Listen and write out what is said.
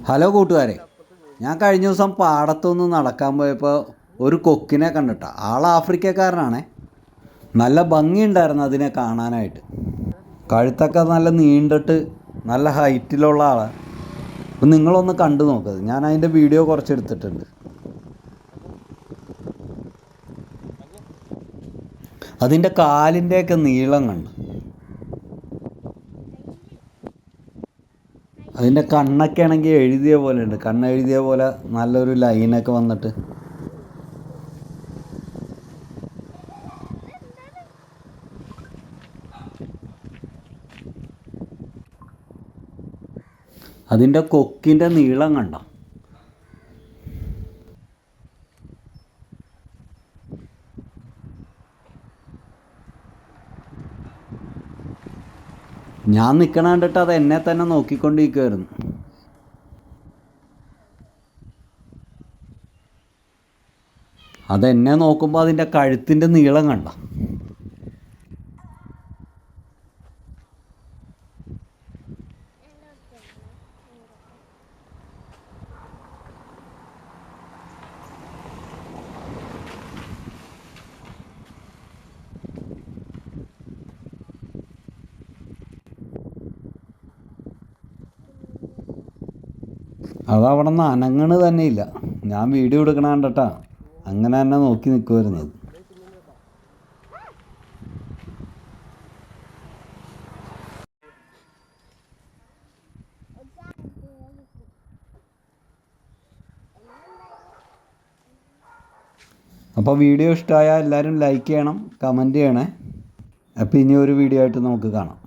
Hello കൂട്ടുകാരെ, ഞാൻ കഴിഞ്ഞ ദിവസം പാടത്തൊന്ന് നടക്കാൻ പോയപ്പോൾ ഒരു കൊക്കിനെ കണ്ടിട്ട. ആൾ ആഫ്രിക്കക്കാരനാണേ. നല്ല ഭംഗിയുണ്ടായിരുന്നു അതിനെ കാണാനായിട്ട്. കഴുത്തൊക്കെ നല്ല നീണ്ടിട്ട് നല്ല ഹൈറ്റിലുള്ള ആളാണ്. അപ്പം നിങ്ങളൊന്ന് കണ്ടു നോക്കത്. ഞാൻ അതിൻ്റെ വീഡിയോ കുറച്ചെടുത്തിട്ടുണ്ട്. അതിൻ്റെ കാലിൻ്റെയൊക്കെ നീളം കണ്ട്. അതിൻ്റെ കണ്ണൊക്കെ ആണെങ്കിൽ എഴുതിയ പോലെ ഉണ്ട്. കണ്ണെഴുതിയ പോലെ നല്ലൊരു ലൈനൊക്കെ വന്നിട്ട്. അതിൻ്റെ കൊക്കിൻ്റെ നീളം കണ്ട. ഞാൻ നിൽക്കണ കണ്ടിട്ട് അത് എന്നെ തന്നെ നോക്കിക്കൊണ്ടിരിക്കുമായിരുന്നു. അതെന്നെ നോക്കുമ്പോൾ അതിൻ്റെ കഴുത്തിൻ്റെ നീളം കണ്ട. അതവിടെ നിന്ന് അനങ്ങണ് തന്നെ ഇല്ല. ഞാൻ വീഡിയോ എടുക്കണ കണ്ടിട്ടാ അങ്ങനെ തന്നെ നോക്കി നിൽക്കുമായിരുന്നത്. അപ്പോൾ വീഡിയോ ഇഷ്ടമായാൽ എല്ലാവരും ലൈക്ക് ചെയ്യണം, കമൻറ്റ് ചെയ്യണേ. അപ്പോൾ ഇനി ഒരു വീഡിയോ ആയിട്ട് നമുക്ക് കാണാം.